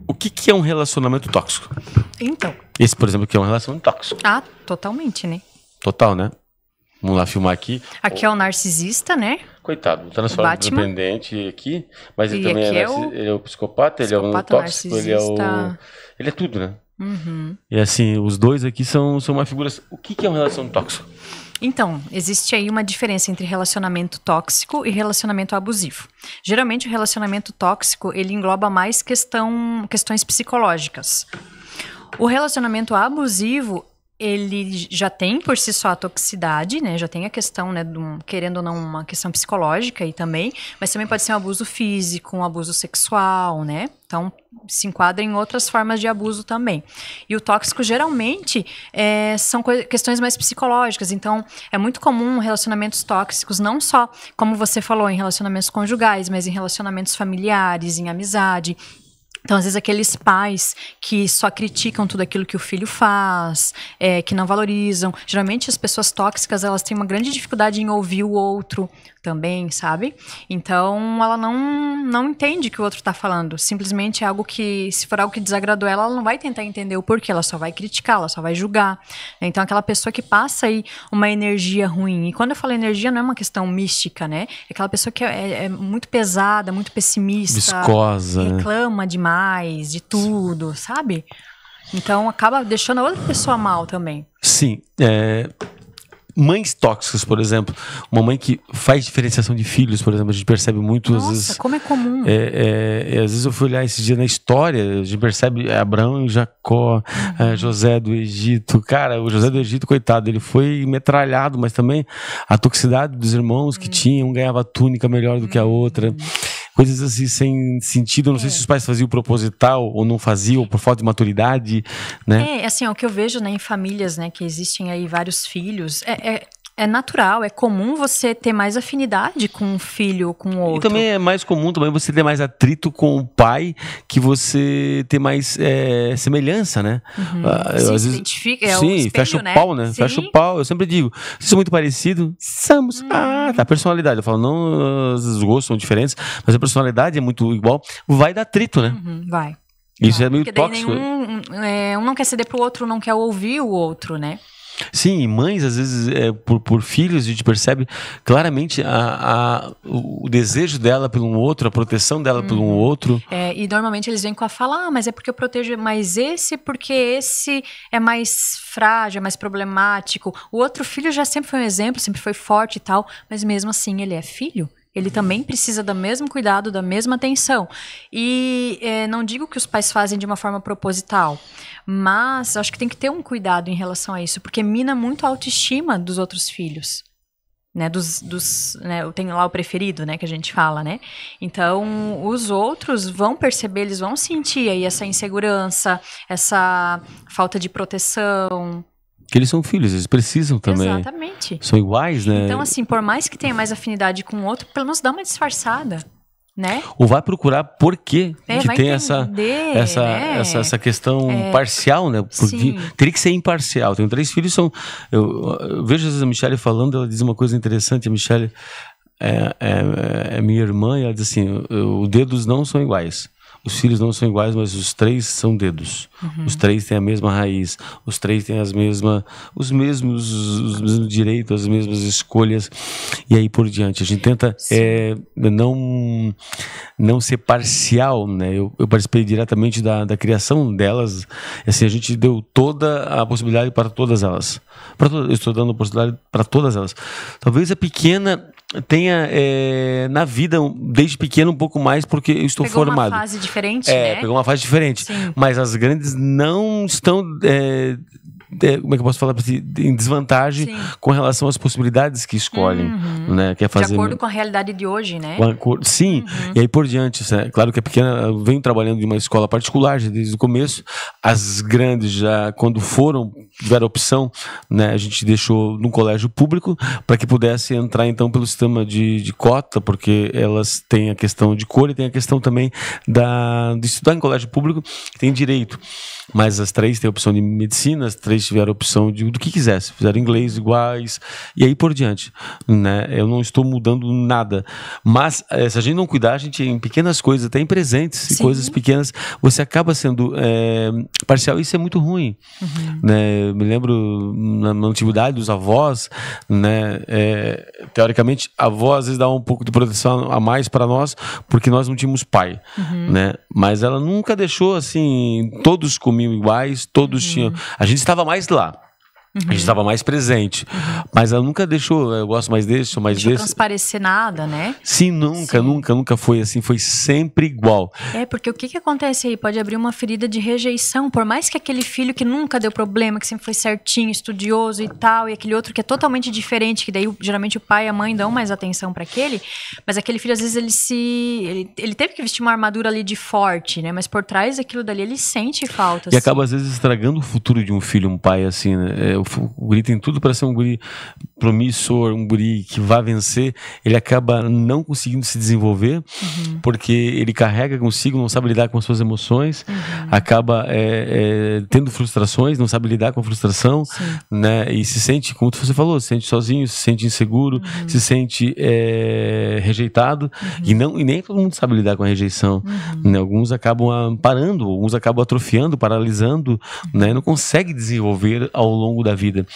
o que é um relacionamento tóxico? Então. Esse, por exemplo, aqui é um relacionamento tóxico. Ah, totalmente, né? Total, né? Vamos lá filmar aqui. Aqui é o narcisista, né? Coitado, transforma dependente aqui, mas ele também ele é o psicopata, ele é um tóxico, ele é tudo, né? Uhum. E assim, os dois aqui são uma figura. O que é um relacionamento tóxico? Então, existe aí uma diferença entre relacionamento tóxico e relacionamento abusivo. Geralmente, o relacionamento tóxico, ele engloba mais questões psicológicas. O relacionamento abusivo, ele já tem por si só a toxicidade, né? Já tem a questão, né, querendo ou não, uma questão psicológica aí também, mas também pode ser um abuso físico, um abuso sexual, né? Então, se enquadra em outras formas de abuso também. E o tóxico, geralmente, são questões mais psicológicas. Então, é muito comum relacionamentos tóxicos, não só, como você falou, em relacionamentos conjugais, mas em relacionamentos familiares, em amizade. Então, às vezes, aqueles pais que só criticam tudo aquilo que o filho faz, que não valorizam. Geralmente, as pessoas tóxicas, elas têm uma grande dificuldade em ouvir o outro também, sabe? Então, ela não entende o que o outro está falando. Simplesmente é algo que, se for algo que desagradou ela não vai tentar entender o porquê. Ela só vai criticar, ela só vai julgar. Então, aquela pessoa que passa aí uma energia ruim. E quando eu falo energia, não é uma questão mística, né? É aquela pessoa que é muito pesada, muito pessimista. Viscosa. Reclama demais de tudo, sabe? Então, acaba deixando a outra pessoa mal também. Sim, mães tóxicas, por exemplo, uma mãe que faz diferenciação de filhos, por exemplo, a gente percebe muito. Nossa, às vezes, como é comum. Às vezes eu fui olhar esse dia na história, a gente percebe Abraão e Jacó, José do Egito. Cara, o José do Egito, coitado, ele foi metralhado, mas também a toxicidade dos irmãos que tinham, um ganhava túnica melhor do que a outra. Coisas assim sem sentido. Eu não sei se os pais faziam proposital ou não faziam, ou por falta de maturidade, né? Assim, o que eu vejo, né, em famílias, né, que existem aí vários filhos, é natural, é comum você ter mais afinidade com um filho ou com o outro. E também é mais comum também você ter mais atrito com o pai, que você ter mais semelhança, né? Às vezes, se identifica, sim, o espelho, fecha né? O pau, né? Sim. Fecha o pau. Eu sempre digo, vocês são muito parecidos? Somos. Tá, personalidade. Eu falo, não, os gostos são diferentes, mas a personalidade é muito igual. Vai dar atrito, né? Vai. Isso é meio tóxico. Um não quer ceder pro outro, não quer ouvir o outro, né? Sim, e mães, às vezes, por filhos, a gente percebe claramente o desejo dela pelo outro, a proteção dela pelo outro. E normalmente eles vêm com a fala, mas é porque eu protejo mais esse, porque esse é mais frágil, é mais problemático. O outro filho já sempre foi um exemplo, sempre foi forte e tal, mas mesmo assim ele é filho. Ele também precisa do mesmo cuidado, da mesma atenção. E não digo que os pais fazem de uma forma proposital, mas acho que tem que ter um cuidado em relação a isso, porque mina muito a autoestima dos outros filhos. Né, né, tem lá o preferido, né, que a gente fala, né? Então, os outros vão perceber, eles vão sentir aí essa insegurança, essa falta de proteção. Que eles são filhos, eles precisam também. Exatamente. São iguais, né? Então, assim, por mais que tenha mais afinidade com o outro, pelo menos dá uma disfarçada, né? Ou vai procurar por que tem entender, essa questão parcial, né? Teria que ser imparcial. Tenho 3 filhos, eu vejo às vezes a Michelle falando, ela diz uma coisa interessante, a Michelle é minha irmã, e ela diz assim, os dedos não são iguais. Os filhos não são iguais, mas os 3 são dedos. Os 3 têm a mesma raiz. Os 3 têm os mesmos direitos, as mesmas escolhas. E aí por diante. A gente tenta não ser parcial, né? Eu participei diretamente da criação delas. Assim, a gente deu toda a possibilidade para todas elas. Eu estou dando a possibilidade para todas elas. Talvez a pequena tenha na vida, desde pequeno, um pouco mais, porque eu estou formado. Pegou uma fase diferente, né? Pegou uma fase diferente. Sim. Mas as grandes não estão... como é que eu posso falar para ti? Em desvantagem com relação às possibilidades que escolhem, né? Quer fazer, de acordo com a realidade de hoje, né? Sim, e aí por diante. Claro que a pequena vem trabalhando em uma escola particular já desde o começo. As grandes já, quando foram tiveram opção, né, a gente deixou num colégio público para que pudesse entrar então pelo sistema de cota, porque elas têm a questão de cor e tem a questão também de estudar em colégio público, tem direito. Mas as 3 têm a opção de medicina, as 3 tiveram a opção do que quisesse, fizeram inglês iguais e aí por diante, né? Eu não estou mudando nada, mas se a gente não cuidar, a gente em pequenas coisas, até em presentes, em coisas pequenas, você acaba sendo parcial, e isso é muito ruim, né? Eu me lembro na antiguidade dos avós, né? Teoricamente, a avó às vezes dá um pouco de proteção a mais para nós, porque nós não tínhamos pai, né? Mas ela nunca deixou assim, todos comiam iguais, todos tinham. A gente estava mais lá. A gente estava mais presente. Mas ela nunca deixou, eu gosto mais desse, sou mais desse. Não transparecer nada, né? Sim, nunca foi assim, foi sempre igual. Porque o que acontece aí? Pode abrir uma ferida de rejeição, por mais que aquele filho que nunca deu problema, que sempre foi certinho, estudioso e tal, e aquele outro que é totalmente diferente, que daí geralmente o pai e a mãe dão mais atenção para aquele, mas aquele filho às vezes ele teve que vestir uma armadura ali de forte, né? Mas por trás daquilo dali ele sente falta. E acaba às vezes estragando o futuro de um filho, um pai assim, né? O guri tem tudo para ser um guri promissor, um guri que vai vencer, ele acaba não conseguindo se desenvolver, porque ele carrega consigo, não sabe lidar com as suas emoções, acaba tendo frustrações, não sabe lidar com a frustração, né? E se sente, como você falou, se sente sozinho, se sente inseguro, se sente rejeitado, e nem todo mundo sabe lidar com a rejeição, né? Alguns acabam parando, alguns acabam atrofiando, paralisando, né? Não consegue desenvolver ao longo da vida.